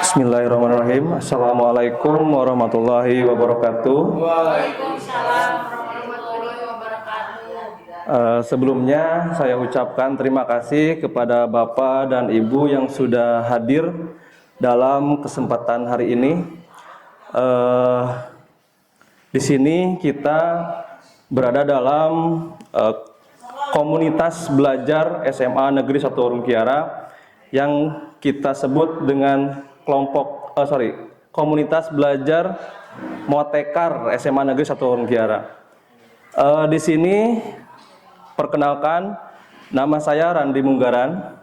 Bismillahirrahmanirrahim. Assalamualaikum warahmatullahi wabarakatuh. Waalaikumsalam warahmatullahi wabarakatuh. Sebelumnya saya ucapkan terima kasih kepada Bapak dan Ibu yang sudah hadir dalam kesempatan hari ini. Di sini kita berada dalam komunitas belajar SMA Negeri 1 Warung Kiara yang kita sebut dengan komunitas belajar Motekar SMA Negeri 1 Warung Kiara. Di sini perkenalkan, nama saya Randi Munggaran.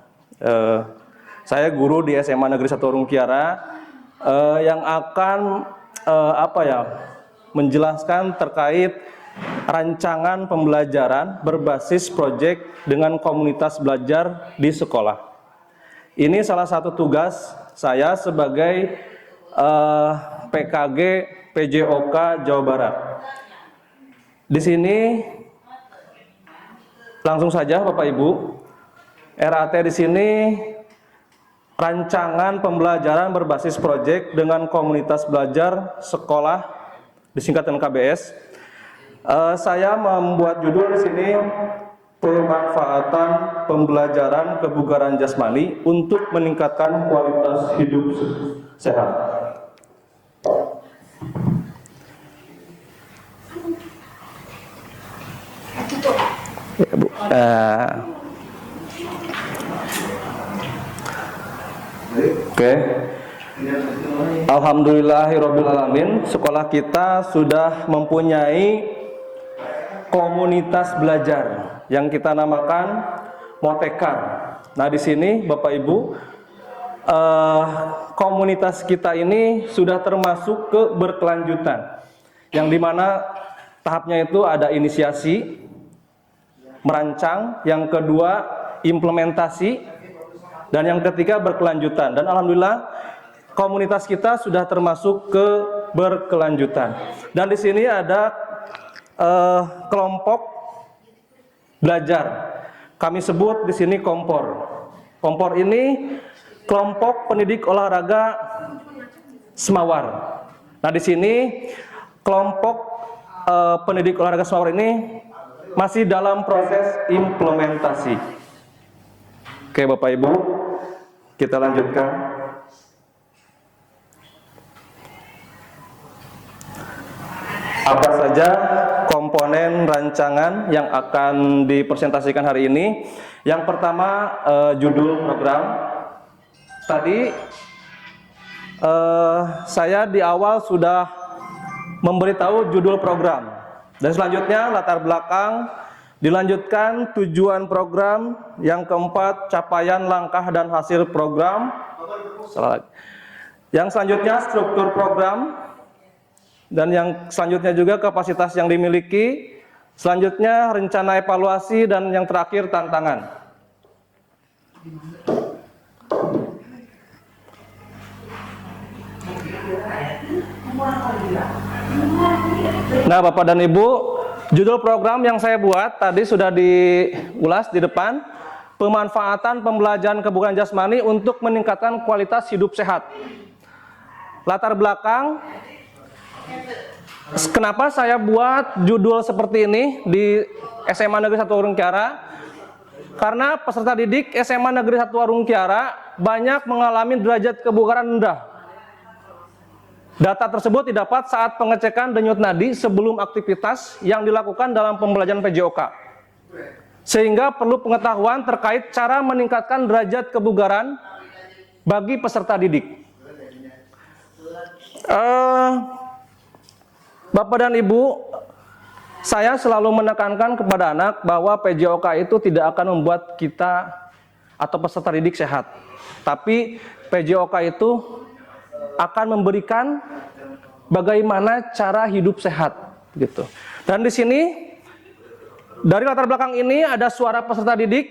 Saya guru di SMA Negeri 1 Warung Kiara yang akan menjelaskan terkait rancangan pembelajaran berbasis proyek dengan komunitas belajar di sekolah. Ini salah satu tugas saya sebagai PKG PJOK Jawa Barat. Di sini langsung saja Bapak Ibu, RAT di sini rancangan pembelajaran berbasis proyek dengan komunitas belajar sekolah, disingkat dengan KBS. Saya membuat judul di sini pemanfaatan pembelajaran kebugaran jasmani untuk meningkatkan kualitas hidup sehat. Ya, Bu. Oke. Alhamdulillahirabbil alamin, sekolah kita sudah mempunyai komunitas belajar yang kita namakan Motekar. Nah, di sini Bapak Ibu, komunitas kita ini sudah termasuk ke berkelanjutan, yang dimana tahapnya itu ada inisiasi, merancang, yang kedua implementasi, dan yang ketiga berkelanjutan. Dan alhamdulillah komunitas kita sudah termasuk ke berkelanjutan. Dan di sini ada kelompok belajar. Kami sebut di sini kompor. Kompor ini kelompok pendidik olahraga Semawar. Nah, di sini kelompok pendidik olahraga Semawar ini masih dalam proses implementasi. Oke, Bapak Ibu, kita lanjutkan. Apa saja komponen rancangan yang akan dipresentasikan hari ini? Yang pertama, judul program. Tadi saya di awal sudah memberitahu judul program, dan selanjutnya latar belakang, dilanjutkan tujuan program, yang keempat capaian langkah dan hasil program, yang selanjutnya struktur program, dan yang selanjutnya juga kapasitas yang dimiliki, selanjutnya rencana evaluasi, dan yang terakhir tantangan. Nah, Bapak dan Ibu, judul program yang saya buat tadi sudah diulas di depan, pemanfaatan pembelajaran kebugaran jasmani untuk meningkatkan kualitas hidup sehat. Latar belakang, kenapa saya buat judul seperti ini di SMA Negeri 1 Warung Kiara? Karena peserta didik SMA Negeri 1 Warung Kiara banyak mengalami derajat kebugaran rendah. Data tersebut didapat saat pengecekan denyut nadi sebelum aktivitas yang dilakukan dalam pembelajaran PJOK. Sehingga perlu pengetahuan terkait cara meningkatkan derajat kebugaran bagi peserta didik. Bapak dan Ibu, saya selalu menekankan kepada anak bahwa PJOK itu tidak akan membuat kita atau peserta didik sehat. Tapi PJOK itu akan memberikan bagaimana cara hidup sehat, gitu. Dan di sini dari latar belakang ini ada suara peserta didik.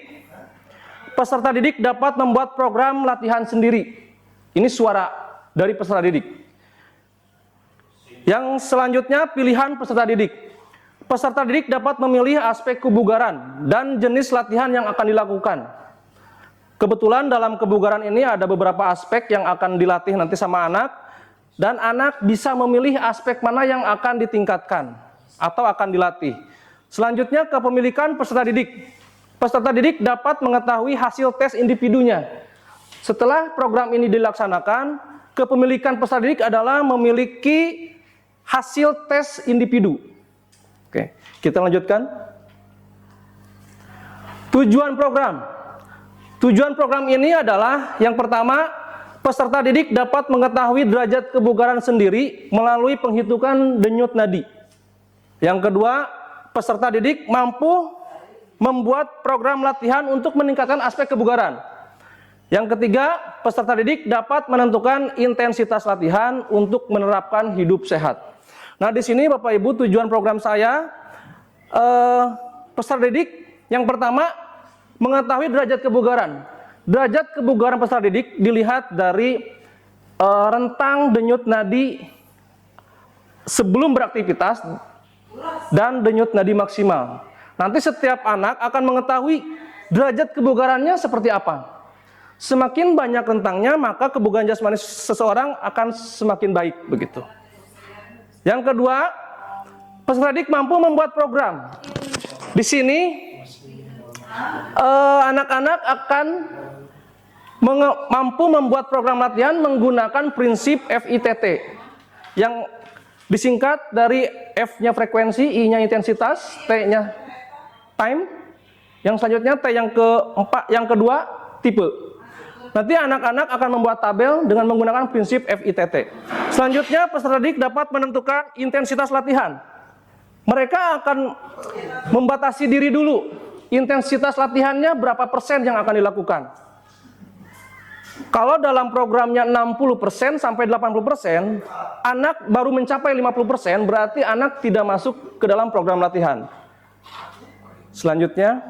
Peserta didik dapat membuat program latihan sendiri. Ini suara dari peserta didik. Yang selanjutnya pilihan peserta didik. Peserta didik dapat memilih aspek kebugaran dan jenis latihan yang akan dilakukan. Kebetulan dalam kebugaran ini ada beberapa aspek yang akan dilatih nanti sama anak, dan anak bisa memilih aspek mana yang akan ditingkatkan atau akan dilatih. Selanjutnya, kepemilikan peserta didik. Peserta didik dapat mengetahui hasil tes individunya. Setelah program ini dilaksanakan, kepemilikan peserta didik adalah memiliki hasil tes individu. Oke, kita lanjutkan. Tujuan program. Tujuan program ini adalah yang pertama, peserta didik dapat mengetahui derajat kebugaran sendiri melalui penghitungan denyut nadi. Yang kedua, peserta didik mampu membuat program latihan untuk meningkatkan aspek kebugaran. Yang ketiga, peserta didik dapat menentukan intensitas latihan untuk menerapkan hidup sehat. Nah, di sini Bapak Ibu, tujuan program saya, peserta didik yang pertama, mengetahui derajat kebugaran. Derajat kebugaran peserta didik dilihat dari rentang denyut nadi sebelum beraktivitas dan denyut nadi maksimal. Nanti setiap anak akan mengetahui derajat kebugarannya seperti apa. Semakin banyak rentangnya, maka kebugaran jasmani seseorang akan semakin baik, begitu. Yang kedua, peserta didik mampu membuat program. Di sini anak-anak akan mampu membuat program latihan menggunakan prinsip FITT yang disingkat dari F-nya frekuensi, I-nya intensitas, T-nya time, yang selanjutnya T yang kedua tipe. Nanti anak-anak akan membuat tabel dengan menggunakan prinsip FITT. Selanjutnya peserta didik dapat menentukan intensitas latihan. Mereka akan membatasi diri dulu. Intensitas latihannya berapa persen yang akan dilakukan. Kalau dalam programnya 60% sampai 80%, anak baru mencapai 50%, berarti anak tidak masuk ke dalam program latihan. Selanjutnya,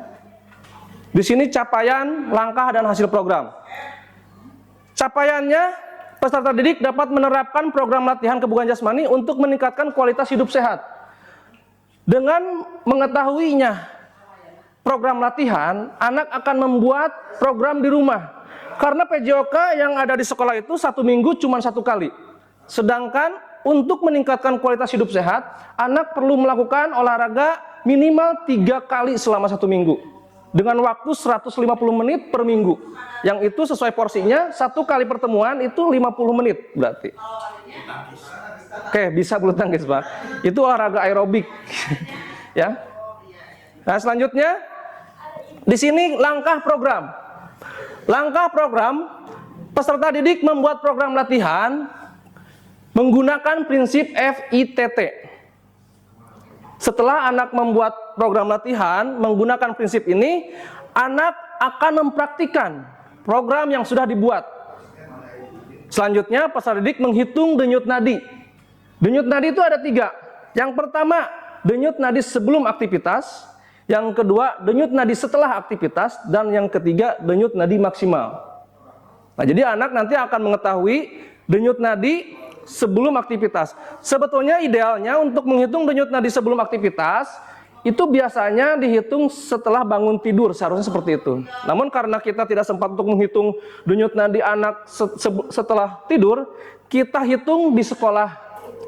di sini capaian, langkah, dan hasil program. Capaiannya, peserta didik dapat menerapkan program latihan kebugaran jasmani untuk meningkatkan kualitas hidup sehat. Dengan mengetahuinya program latihan, anak akan membuat program di rumah. Karena PJOK yang ada di sekolah itu 1 minggu cuma 1 kali. Sedangkan untuk meningkatkan kualitas hidup sehat, anak perlu melakukan olahraga minimal 3 kali selama 1 minggu. Dengan waktu 150 menit per minggu. Yang itu sesuai porsinya, 1 kali pertemuan itu 50 menit berarti. Oke, bisa bulu tangkis, Pak. Itu olahraga aerobik. Ya. Nah, selanjutnya di sini langkah program. Langkah program, peserta didik membuat program latihan menggunakan prinsip FITT. Setelah anak membuat program latihan menggunakan prinsip ini, anak akan mempraktikkan program yang sudah dibuat. Selanjutnya, peserta didik menghitung denyut nadi. Denyut nadi itu ada 3. Yang pertama, denyut nadi sebelum aktivitas. Yang kedua, denyut nadi setelah aktivitas. Dan yang ketiga, denyut nadi maksimal. Nah, jadi anak nanti akan mengetahui denyut nadi sebelum aktivitas. Sebetulnya idealnya untuk menghitung denyut nadi sebelum aktivitas, itu biasanya dihitung setelah bangun tidur, seharusnya seperti itu. Namun karena kita tidak sempat untuk menghitung denyut nadi anak setelah tidur, kita hitung di sekolah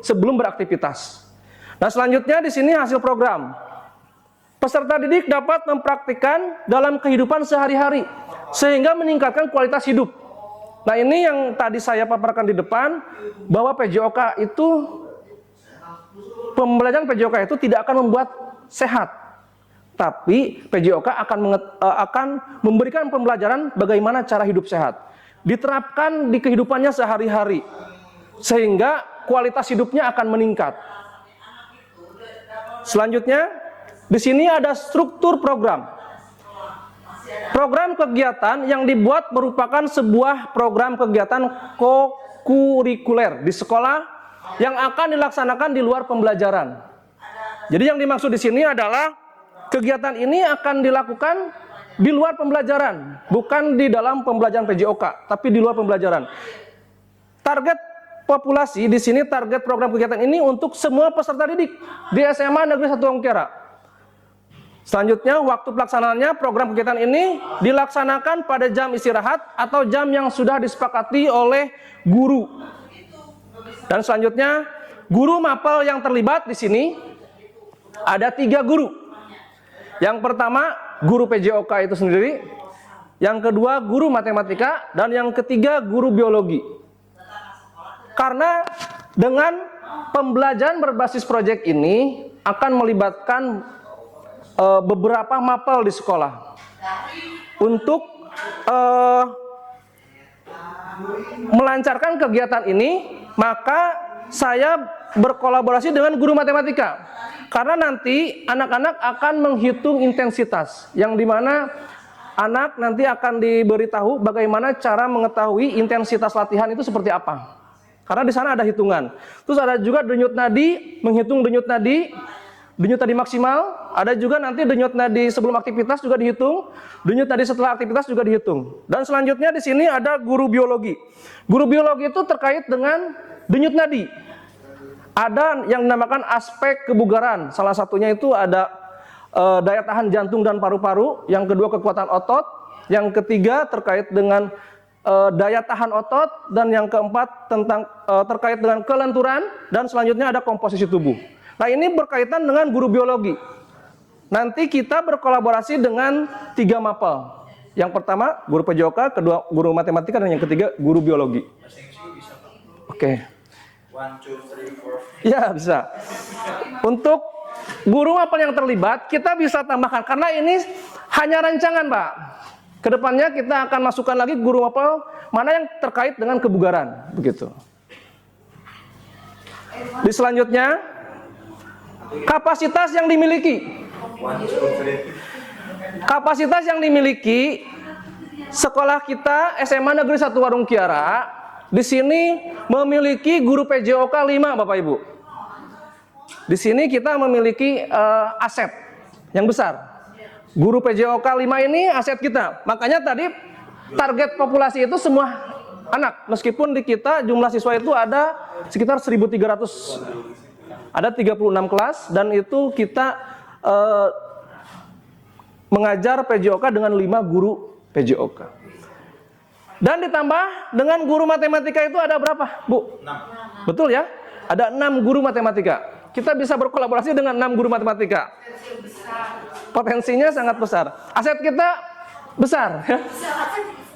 sebelum beraktivitas. Nah, selanjutnya di sini hasil program. Peserta didik dapat mempraktikkan dalam kehidupan sehari-hari sehingga meningkatkan kualitas hidup. Nah, ini yang tadi saya paparkan di depan, bahwa PJOK itu, pembelajaran PJOK itu tidak akan membuat sehat, tapi PJOK akan memberikan pembelajaran bagaimana cara hidup sehat, diterapkan di kehidupannya sehari-hari, sehingga kualitas hidupnya akan meningkat. Selanjutnya, di sini ada struktur program. Program kegiatan yang dibuat merupakan sebuah program kegiatan kokurikuler di sekolah yang akan dilaksanakan di luar pembelajaran. Jadi yang dimaksud di sini adalah kegiatan ini akan dilakukan di luar pembelajaran, bukan di dalam pembelajaran PJOK, tapi di luar pembelajaran. Target populasi di sini, target program kegiatan ini untuk semua peserta didik di SMA Negeri 1 Ongkera. Selanjutnya, waktu pelaksanaannya program kegiatan ini dilaksanakan pada jam istirahat atau jam yang sudah disepakati oleh guru. Dan selanjutnya, guru mapel yang terlibat di sini ada 3 guru. Yang pertama, guru PJOK itu sendiri. Yang kedua, guru matematika. Dan yang ketiga, guru biologi. Karena dengan pembelajaran berbasis proyek ini akan melibatkan beberapa mapel di sekolah untuk melancarkan kegiatan ini, maka saya berkolaborasi dengan guru matematika karena nanti anak-anak akan menghitung intensitas, yang dimana anak nanti akan diberitahu bagaimana cara mengetahui intensitas latihan itu seperti apa, karena di sana ada hitungan. Terus ada juga denyut nadi, menghitung denyut nadi maksimal, ada juga nanti denyut nadi sebelum aktivitas juga dihitung, denyut nadi setelah aktivitas juga dihitung. Dan selanjutnya di sini ada guru biologi. Guru biologi itu terkait dengan denyut nadi. Ada yang dinamakan aspek kebugaran. Salah satunya itu ada daya tahan jantung dan paru-paru, yang kedua kekuatan otot, yang ketiga terkait dengan daya tahan otot, dan yang keempat tentang terkait dengan kelenturan, dan selanjutnya ada komposisi tubuh. Nah, ini berkaitan dengan guru biologi. Nanti kita berkolaborasi dengan 3 mapel. Yang pertama guru PJOK, kedua guru matematika, dan yang ketiga guru biologi. Oke. 1, 2, 3, 4. Ya, bisa. Untuk guru mapel yang terlibat, kita bisa tambahkan, karena ini hanya rancangan, Pak. Kedepannya kita akan masukkan lagi guru mapel mana yang terkait dengan kebugaran, begitu. Di selanjutnya, kapasitas yang dimiliki. Kapasitas yang dimiliki sekolah kita SMA Negeri 1 Warung Kiara di sini memiliki guru PJOK 5, Bapak Ibu. Di sini kita memiliki aset yang besar. Guru PJOK 5 ini aset kita. Makanya tadi target populasi itu semua anak. Meskipun di kita jumlah siswa itu ada sekitar 1.300. Ada 36 kelas, dan itu kita mengajar PJOK dengan 5 guru PJOK. Dan ditambah dengan guru matematika itu ada berapa, Bu? 6. Betul ya? Ada 6 guru matematika. Kita bisa berkolaborasi dengan 6 guru matematika. Potensinya sangat besar. Aset kita besar.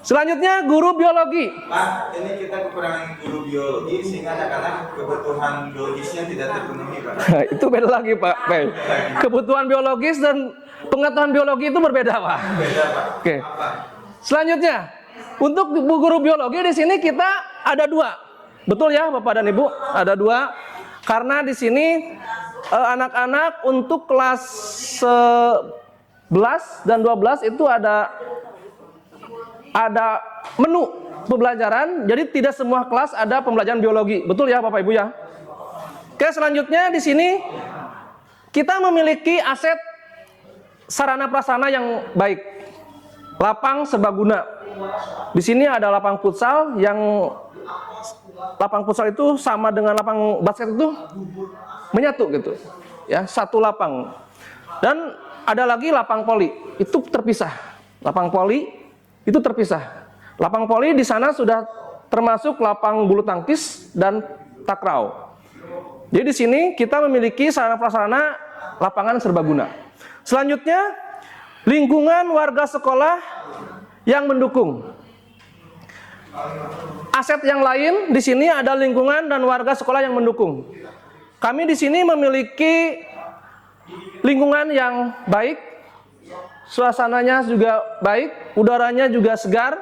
Selanjutnya guru biologi. Pak, ini kita kekurangan guru biologi sehingga anak-anak kebutuhan biologisnya tidak terpenuhi, Pak. Itu beda lagi, Pak. Kebutuhan biologis dan pengetahuan biologi itu berbeda, Pak. Beda, Pak. Oke. Selanjutnya, untuk guru biologi di sini kita ada 2. Betul ya, Bapak dan Ibu? Ada 2. Karena di sini anak-anak untuk kelas 11 dan 12 itu ada menu pembelajaran, jadi tidak semua kelas ada pembelajaran biologi. Betul ya, Bapak Ibu ya? Oke, selanjutnya di sini kita memiliki aset sarana prasarana yang baik. Lapang serbaguna. Di sini ada lapang futsal, yang lapang futsal itu sama dengan lapang basket itu menyatu gitu. Ya, satu lapang. Dan ada lagi lapang voli, itu terpisah. Lapang voli itu terpisah. Lapang voli di sana sudah termasuk lapang bulu tangkis dan takraw. Jadi di sini kita memiliki sarana prasarana lapangan serbaguna. Selanjutnya, lingkungan warga sekolah yang mendukung. Aset yang lain di sini ada lingkungan dan warga sekolah yang mendukung. Kami di sini memiliki lingkungan yang baik. Suasananya juga baik, udaranya juga segar,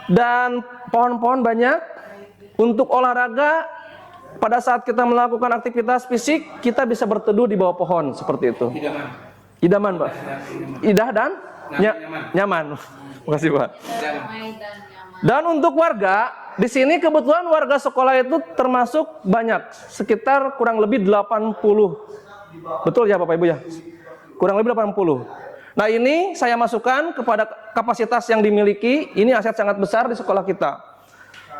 dan pohon-pohon banyak. Untuk olahraga, pada saat kita melakukan aktivitas fisik, kita bisa berteduh di bawah pohon, seperti itu. Idaman, Pak. Idah dan nyaman. Terima kasih, Pak. Dan untuk warga, di sini kebetulan warga sekolah itu termasuk banyak, sekitar kurang lebih 80. Betul ya, Bapak Ibu ya? Kurang lebih 80. Nah, ini saya masukkan kepada kapasitas yang dimiliki. Ini aset sangat besar di sekolah kita.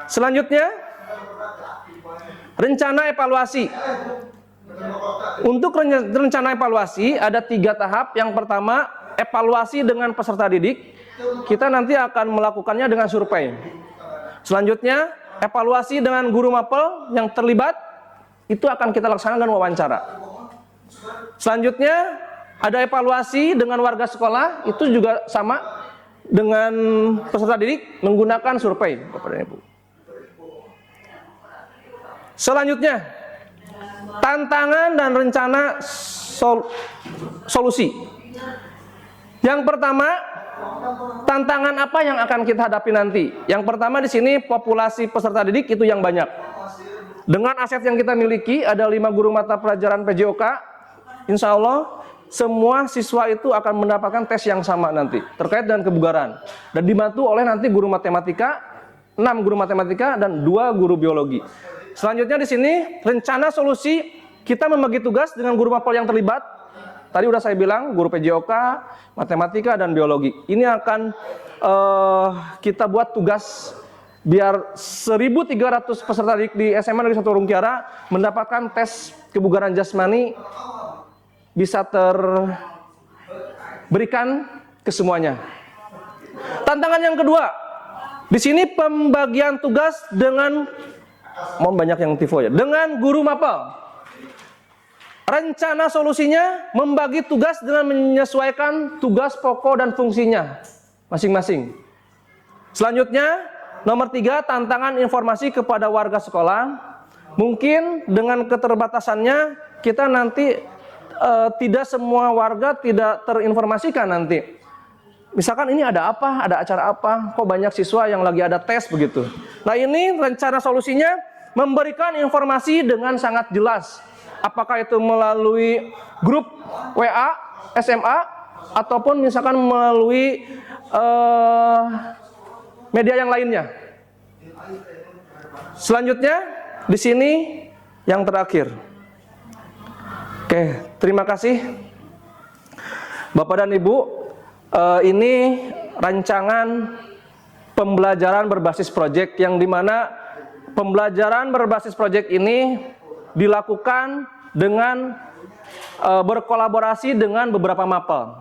Selanjutnya, rencana evaluasi. Untuk rencana evaluasi ada 3 tahap. Yang pertama, evaluasi dengan peserta didik. Kita nanti akan melakukannya dengan survei. Selanjutnya, evaluasi dengan guru mapel yang terlibat. Itu akan kita laksanakan dengan wawancara. Selanjutnya, ada evaluasi dengan warga sekolah. Itu juga sama dengan peserta didik menggunakan survei, Bapak dan Ibu. Selanjutnya, tantangan dan rencana solusi. Yang pertama, tantangan apa yang akan kita hadapi nanti? Yang pertama di sini populasi peserta didik itu yang banyak. Dengan aset yang kita miliki, ada 5 guru mata pelajaran PJOK, insya Allah semua siswa itu akan mendapatkan tes yang sama nanti terkait dengan kebugaran, dan dibantu oleh nanti guru matematika, 6 guru matematika dan 2 guru biologi. Selanjutnya di sini rencana solusi, kita membagi tugas dengan guru mapel yang terlibat. Tadi udah saya bilang guru PJOK, matematika dan biologi. Ini akan kita buat tugas biar 1.300 peserta didik di SMA Negeri 1 Rungkiara mendapatkan tes kebugaran jasmani bisa terberikan ke semuanya. Tantangan yang kedua, di sini pembagian tugas dengan, mohon banyak yang tifo ya, dengan guru mapel. Rencana solusinya membagi tugas dengan menyesuaikan tugas pokok dan fungsinya masing-masing. Selanjutnya, nomor 3, tantangan informasi kepada warga sekolah. Mungkin dengan keterbatasannya kita nanti tidak semua warga tidak terinformasikan nanti. Misalkan ini ada apa, ada acara apa, kok banyak siswa yang lagi ada tes begitu. Nah ini rencana solusinya memberikan informasi dengan sangat jelas. Apakah itu melalui grup WA, SMA, ataupun misalkan melalui media yang lainnya. Selanjutnya di sini yang terakhir. Oke, terima kasih Bapak dan Ibu. Ini rancangan pembelajaran berbasis proyek yang dimana pembelajaran berbasis proyek ini dilakukan dengan berkolaborasi dengan beberapa mapel.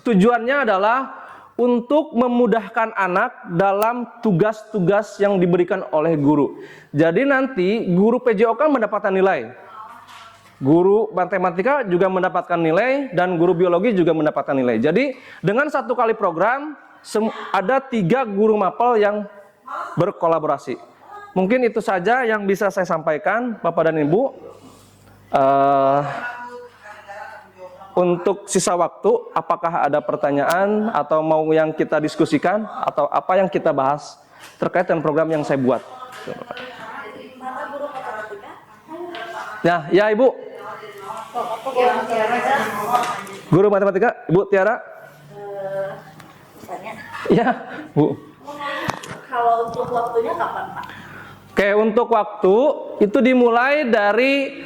Tujuannya adalah untuk memudahkan anak dalam tugas-tugas yang diberikan oleh guru. Jadi nanti guru PJOK mendapatkan nilai, guru matematika juga mendapatkan nilai, dan guru biologi juga mendapatkan nilai. Jadi dengan 1 kali program ada 3 guru mapel yang berkolaborasi. Mungkin itu saja yang bisa saya sampaikan Bapak dan Ibu. Untuk sisa waktu, apakah ada pertanyaan atau mau yang kita diskusikan atau apa yang kita bahas terkait dengan program yang saya buat? Ya Ibu. Guru matematika, Ibu Tiara. Tanya. Ya, Bu. Kalau untuk waktunya kapan, Pak? Oke, untuk waktu itu dimulai dari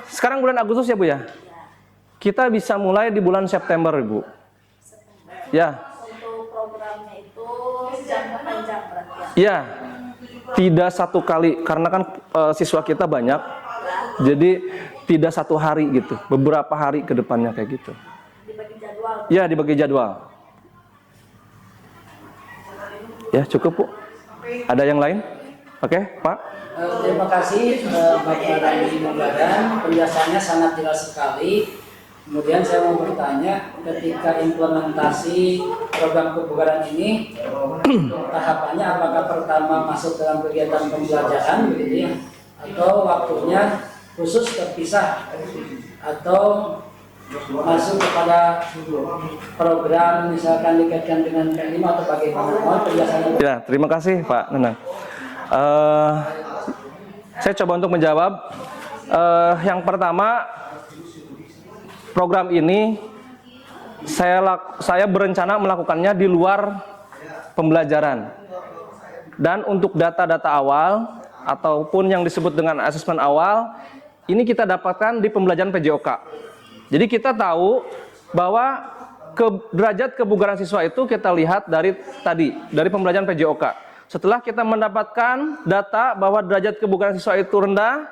sekarang bulan Agustus ya Bu ya? Kita bisa mulai di bulan September Ibu. Ya. Untuk programnya itu jangka panjang berarti ya? Ya, tidak 1 kali karena kan siswa kita banyak, jadi tidak 1 hari gitu, beberapa hari ke depannya kayak gitu. Dibagi jadwal? Ya, dibagi jadwal. Ya, cukup Bu. Ada yang lain? Oke, Pak. Terima kasih Bapak dan Ibu Badan, penjelasannya sangat jelas sekali. Kemudian saya mau bertanya, ketika implementasi program kebugaran ini, tahapannya apakah pertama masuk dalam kegiatan pembelajaran begitu ya, atau waktunya khusus terpisah, atau masuk kepada program misalkan dikaitkan dengan P5 atau bagaimana? Mohon penjelasannya. Ya, terima kasih Pak Nenang. Saya coba untuk menjawab. Yang pertama, program ini saya berencana melakukannya di luar pembelajaran. Dan untuk data-data awal ataupun yang disebut dengan asesmen awal, ini kita dapatkan di pembelajaran PJOK. Jadi kita tahu bahwa derajat kebugaran siswa itu kita lihat dari pembelajaran PJOK. Setelah kita mendapatkan data bahwa derajat kebugaran siswa itu rendah,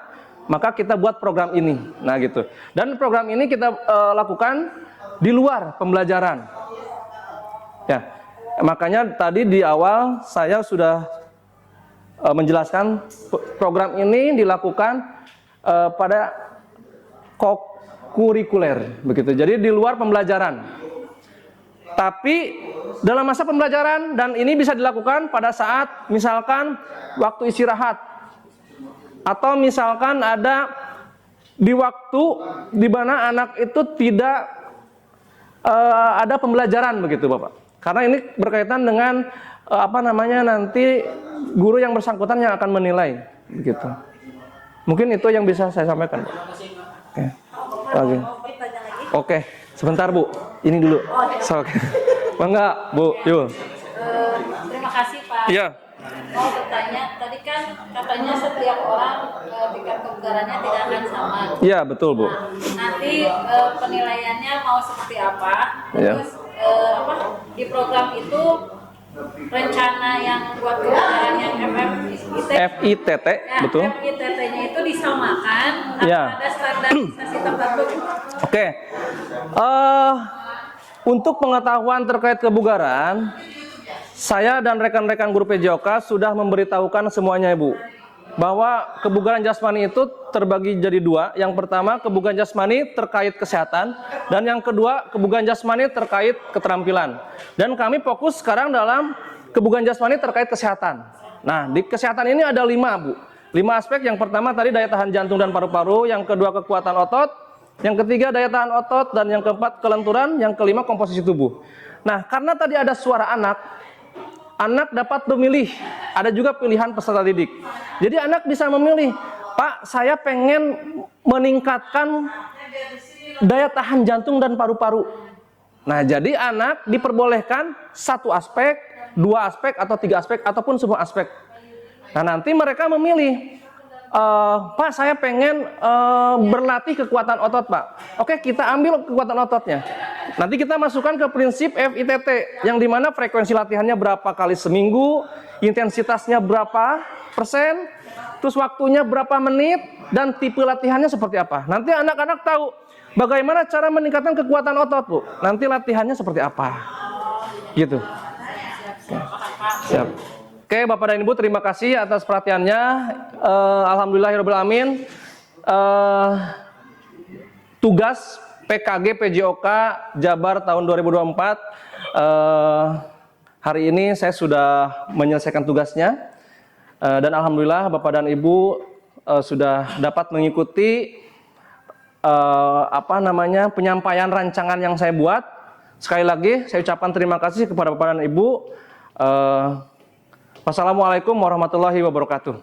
maka kita buat program ini. Nah gitu. Dan program ini kita lakukan di luar pembelajaran. Ya, makanya tadi di awal saya sudah menjelaskan program ini dilakukan pada kurikuler, begitu. Jadi di luar pembelajaran. Tapi dalam masa pembelajaran, dan ini bisa dilakukan pada saat misalkan waktu istirahat, atau misalkan ada di waktu di mana anak itu tidak ada pembelajaran, begitu Bapak. Karena ini berkaitan dengan nanti guru yang bersangkutan yang akan menilai, begitu. Mungkin itu yang bisa saya sampaikan, Pak. Oke. Lagi. Oke, sebentar Bu. Ini dulu. Oke. Bangga, Bu. Yuk. Terima kasih Pak. Iya. Mau bertanya, tadi kan katanya setiap orang tingkat kebugarannya tidak akan sama. Iya, betul Bu. Nah, nanti penilaiannya mau seperti apa? Iya. Terus di program itu rencana yang buat kebugaran yang FITT, betul. FITT-nya itu disamakan atau Iya. ada standarisasi tertentu? Oke. Untuk pengetahuan terkait kebugaran, saya dan rekan-rekan guru PJOK sudah memberitahukan semuanya Ibu, bahwa kebugaran jasmani itu terbagi jadi dua. Yang pertama kebugaran jasmani terkait kesehatan, dan yang kedua kebugaran jasmani terkait keterampilan. Dan kami fokus sekarang dalam kebugaran jasmani terkait kesehatan. Nah, di kesehatan ini ada 5 Bu, 5 aspek. Yang pertama tadi daya tahan jantung dan paru-paru, yang kedua kekuatan otot, yang ketiga daya tahan otot, dan yang keempat kelenturan, yang kelima komposisi tubuh. Nah, karena tadi ada suara anak dapat memilih, ada juga pilihan peserta didik. Jadi anak bisa memilih, Pak, saya pengen meningkatkan daya tahan jantung dan paru-paru. Nah, jadi anak diperbolehkan 1 aspek, 2 aspek, atau 3 aspek, ataupun semua aspek. Nah, nanti mereka memilih, Pak, saya pengen berlatih kekuatan otot, Pak. Oke, kita ambil kekuatan ototnya. Nanti kita masukkan ke prinsip FITT, yang dimana frekuensi latihannya berapa kali seminggu, intensitasnya berapa persen, terus waktunya berapa menit, dan tipe latihannya seperti apa. Nanti anak-anak tahu bagaimana cara meningkatkan kekuatan otot, Bu. Nanti latihannya seperti apa. Gitu. Siap. Oke, Bapak dan Ibu, terima kasih atas perhatiannya. Alhamdulillahirabbil alamin. Tugas PKG PJOK Jabar tahun 2024. Hari ini saya sudah menyelesaikan tugasnya. Dan alhamdulillah Bapak dan Ibu sudah dapat mengikuti penyampaian rancangan yang saya buat. Sekali lagi saya ucapkan terima kasih kepada Bapak dan Ibu. Wassalamualaikum warahmatullahi wabarakatuh.